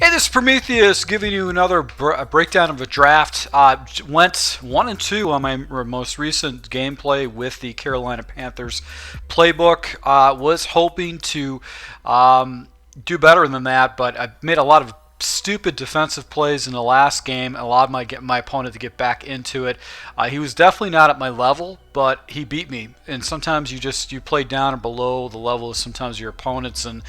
Hey, this is Prometheus giving you another breakdown of a draft. Went 1-2 on my most recent gameplay with the Carolina Panthers playbook. Was hoping to do better than that, but I made a lot of stupid defensive plays in the last game and allowed my opponent to get back into it. He was definitely not at my level, but he beat me. And sometimes you play down or below the level of sometimes your opponents, and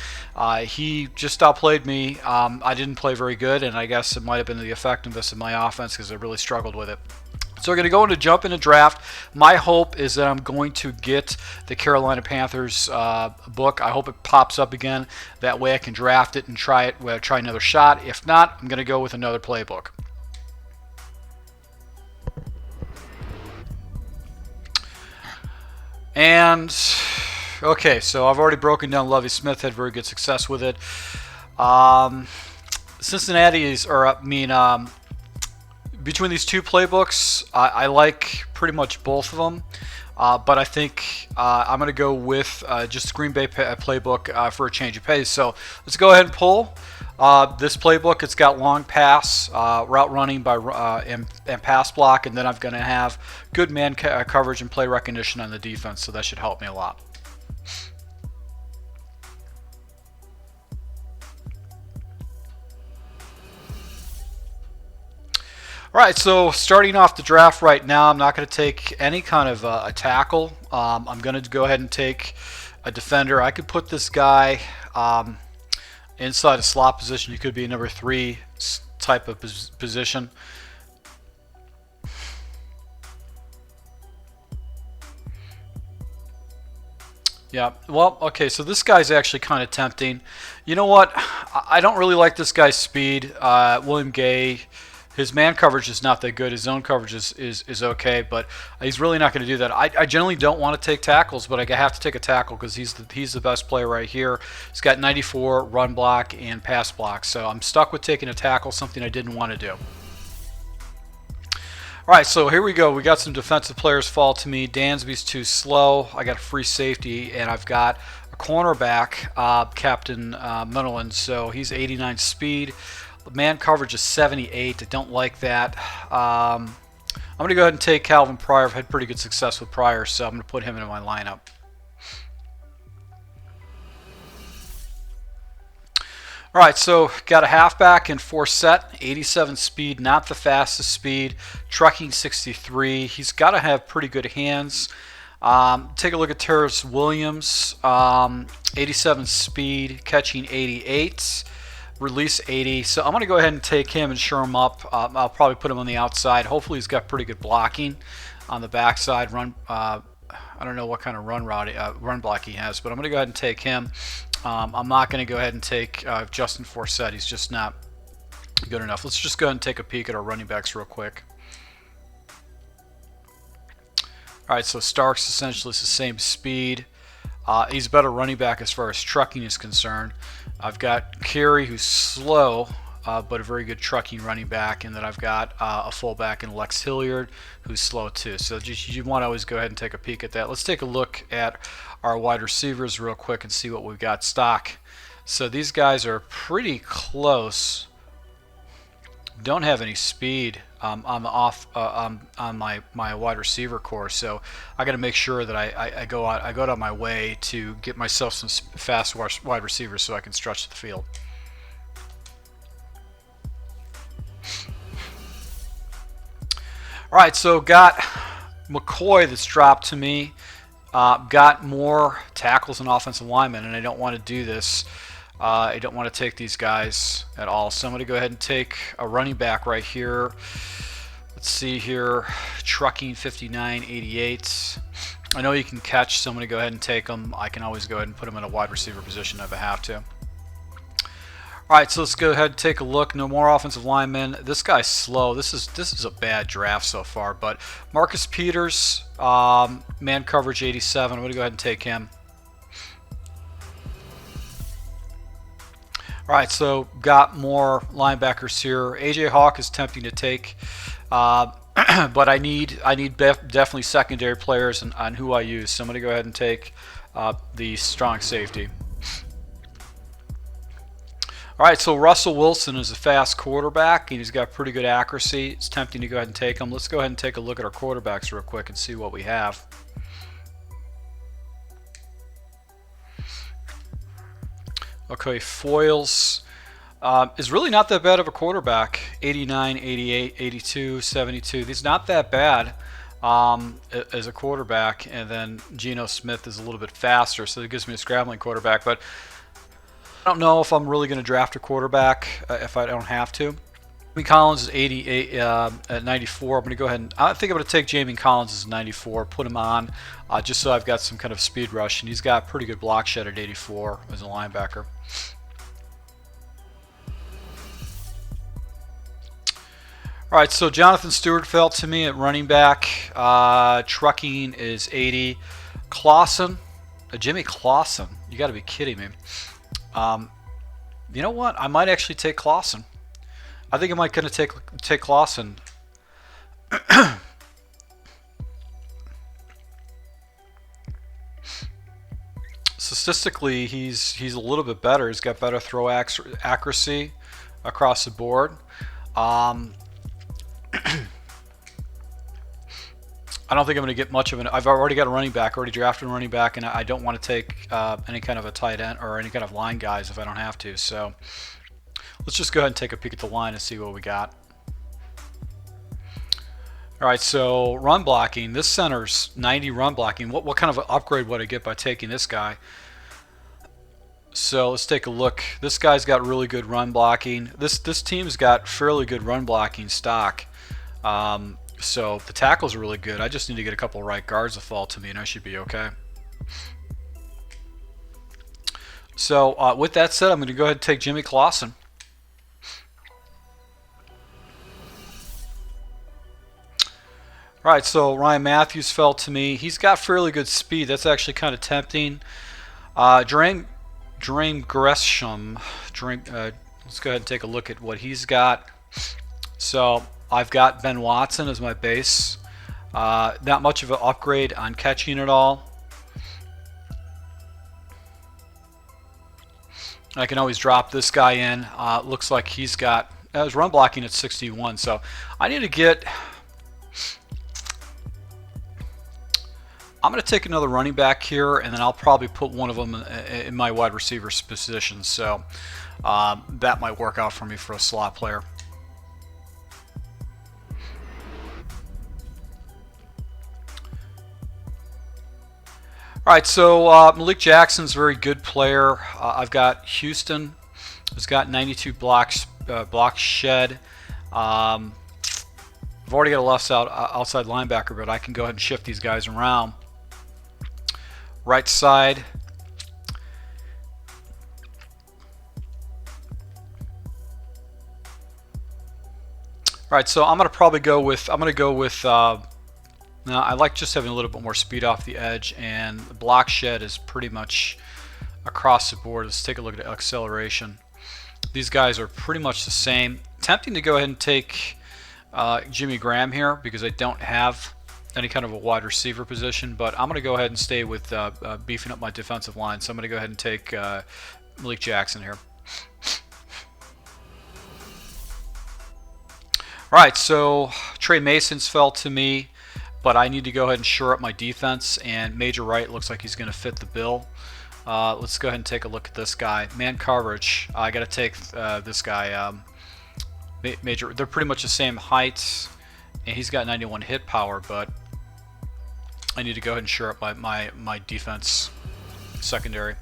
he just outplayed me. I didn't play very good, and I guess it might have been the effectiveness of my offense because I really struggled with it. So we're going to jump into draft. My hope is that I'm going to get the Carolina Panthers book. I hope it pops up again. That way I can draft it and try another shot. If not, I'm going to go with another playbook. And okay, so I've already broken down Lovie Smith. Had very good success with it. Between these two playbooks, I like pretty much both of them, but I think I'm going to go with just the Green Bay playbook for a change of pace. So let's go ahead and pull this playbook. It's got long pass, route running and pass block, and then I'm going to have good man coverage and play recognition on the defense, so that should help me a lot. All right, so starting off the draft right now, I'm not going to take any kind of a tackle. I'm going to go ahead and take a defender. I could put this guy inside a slot position. He could be a number 3 type of position. Yeah, well, okay, so this guy's actually kind of tempting. You know what? I don't really like this guy's speed. William Gay. His man coverage is not that good. His zone coverage is okay, but he's really not going to do that. I generally don't want to take tackles, but I have to take a tackle because he's the best player right here. He's got 94 run block and pass block, so I'm stuck with taking a tackle, something I didn't want to do. All right, so here we go. We got some defensive players fall to me. Dansby's too slow. I got a free safety, and I've got a cornerback, Captain Munnerlyn, so he's 89 speed. Man coverage is 78. I don't like that. I'm going to go ahead and take Calvin Pryor. I've had pretty good success with Pryor, so I'm going to put him in my lineup. All right, so got a halfback in Forsett, 87 speed, not the fastest speed. Trucking 63. He's got to have pretty good hands. Take a look at Tariffs Williams, 87 speed, catching 88. Release 80, so I'm going to go ahead and take him and shore him up. I'll probably put him on the outside. Hopefully he's got pretty good blocking on the backside. I don't know what kind of run block he has, but I'm going to go ahead and take him. I'm not going to go ahead and take Justin Forsett. He's just not good enough. Let's just go ahead and take a peek at our running backs real quick. All right, so Starks essentially is the same speed. He's a better running back as far as trucking is concerned. I've got Carey, who's slow, but a very good trucking running back, and then I've got a fullback in Lex Hilliard, who's slow too. So you want to always go ahead and take a peek at that. Let's take a look at our wide receivers real quick and see what we've got stock. So these guys are pretty close. Don't have any speed on my wide receiver core, so I got to make sure that I go out of my way to get myself some fast wide receivers so I can stretch the field. All right, so got McCoy that's dropped to me. Got more tackles and offensive linemen, and I don't want to do this. I don't want to take these guys at all, so I'm going to go ahead and take a running back right here. Let's see here, trucking 59, 88. I know you can catch, so I'm going to go ahead and take them. I can always go ahead and put them in a wide receiver position if I have to. All right, so let's go ahead and take a look. No more offensive linemen. This guy's slow. This is a bad draft so far, but Marcus Peters, man coverage 87. I'm going to go ahead and take him. All right, so got more linebackers here. AJ Hawk is tempting to take, but I need definitely secondary players on who I use. So I'm going to go ahead and take the strong safety. All right, so Russell Wilson is a fast quarterback, and he's got pretty good accuracy. It's tempting to go ahead and take him. Let's go ahead and take a look at our quarterbacks real quick and see what we have. Okay, Foyles is really not that bad of a quarterback. 89, 88, 82, 72. He's not that bad as a quarterback. And then Geno Smith is a little bit faster, so it gives me a scrambling quarterback. But I don't know if I'm really going to draft a quarterback if I don't have to. Jamie Collins is 88 at 94. I'm going to go ahead and I think I'm going to take Jamie Collins as 94, put him on just so I've got some kind of speed rush, and he's got pretty good block shed at 84 as a linebacker. All right, so Jonathan Stewart fell to me at running back. Trucking is 80. Clausen, Jimmy Clausen, you got to be kidding me. You know what? I might actually take Clausen. I think I might gonna take Clausen. Statistically, he's a little bit better. He's got better throw accuracy across the board. I don't think I'm going to get much of an. I've already got a running back, already drafted a running back, and I don't want to take any kind of a tight end or any kind of line guys if I don't have to. So let's just go ahead and take a peek at the line and see what we got. All right, so run blocking. This center's 90 run blocking. What kind of an upgrade would I get by taking this guy? So let's take a look. This guy's got really good run blocking. This team's got fairly good run blocking stock. So the tackles are really good. I just need to get a couple of right guards to fall to me, and I should be okay. So with that said, I'm going to go ahead and take Jimmy Clausen. All right, so Ryan Mathews fell to me. He's got fairly good speed. That's actually kind of tempting. Drain Gresham. Let's go ahead and take a look at what he's got. So I've got Ben Watson as my base. Not much of an upgrade on catching at all. I can always drop this guy in. Looks like he's got his run blocking at 61. So I need to get. I'm going to take another running back here, and then I'll probably put one of them in my wide receiver position. So that might work out for me for a slot player. All right, so Malik Jackson's a very good player. I've got Houston, who's got 92 block shed. I've already got a left outside linebacker, but I can go ahead and shift these guys around. Right side. All right, so I'm going to probably go with. Now, I like just having a little bit more speed off the edge, and the block shed is pretty much across the board. Let's take a look at acceleration. These guys are pretty much the same. Tempting to go ahead and take Jimmy Graham here because I don't have any kind of a wide receiver position, but I'm going to go ahead and stay with beefing up my defensive line. So I'm going to go ahead and take Malik Jackson here. All right, so Trey Mason's fell to me, but I need to go ahead and shore up my defense, and Major Wright looks like he's going to fit the bill. Let's go ahead and take a look at this guy. Man coverage, I got to take this guy. Major, they're pretty much the same height, and he's got 91 hit power, but I need to go ahead and shore up my defense secondary.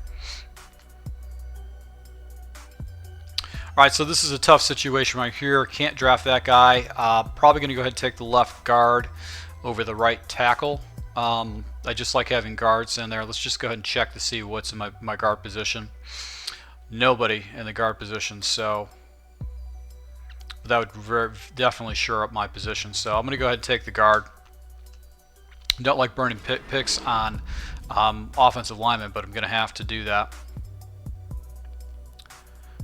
All right, so this is a tough situation right here. Can't draft that guy. Probably going to go ahead and take the left guard over the right tackle. I just like having guards in there. Let's just go ahead and check to see what's in my guard position. Nobody in the guard position, so that would definitely shore up my position. So I'm going to go ahead and take the guard. Don't like burning picks on offensive linemen, but I'm going to have to do that.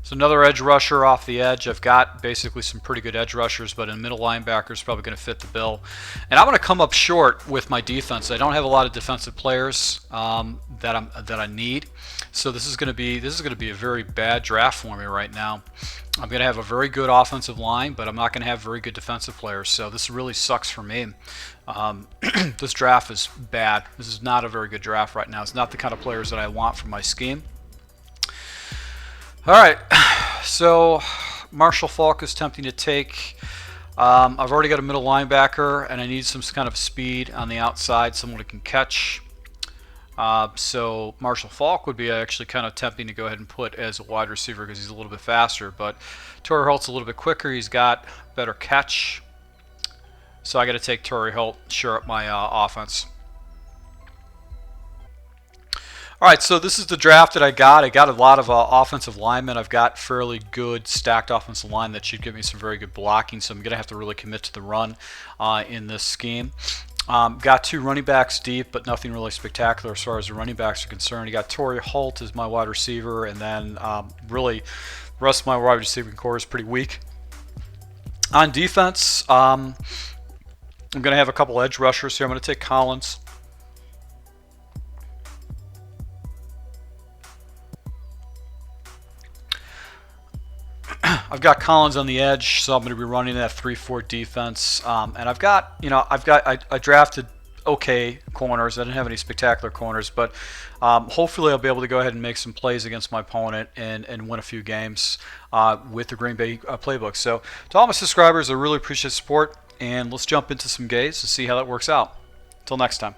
So another edge rusher off the edge. I've got basically some pretty good edge rushers, but a middle linebacker is probably going to fit the bill. And I'm going to come up short with my defense. I don't have a lot of defensive players that I need. So this is going to be a very bad draft for me right now. I'm going to have a very good offensive line, but I'm not going to have very good defensive players. So this really sucks for me. This draft is bad. This is not a very good draft right now. It's not the kind of players that I want for my scheme. All right, so Marshall Faulk is tempting to take. I've already got a middle linebacker, and I need some kind of speed on the outside, someone who can catch. So Marshall Faulk would be actually kind of tempting to go ahead and put as a wide receiver because he's a little bit faster. But Torrey Holt's a little bit quicker. He's got better catch. So I got to take Torrey Holt, shore up my offense. All right, so this is the draft that I got. I got a lot of offensive linemen. I've got fairly good stacked offensive line that should give me some very good blocking. So I'm going to have to really commit to the run in this scheme. Got 2 running backs deep, but nothing really spectacular as far as the running backs are concerned. You got Torrey Holt as my wide receiver, and then really the rest of my wide receiving core is pretty weak. On defense, I'm going to have a couple edge rushers here. I'm going to take Collins. I've got Collins on the edge, so I'm going to be running that 3-4 defense. And I've got, I drafted okay corners. I didn't have any spectacular corners, but hopefully I'll be able to go ahead and make some plays against my opponent and win a few games with the Green Bay playbook. So to all my subscribers, I really appreciate the support, and let's jump into some games and see how that works out. Until next time.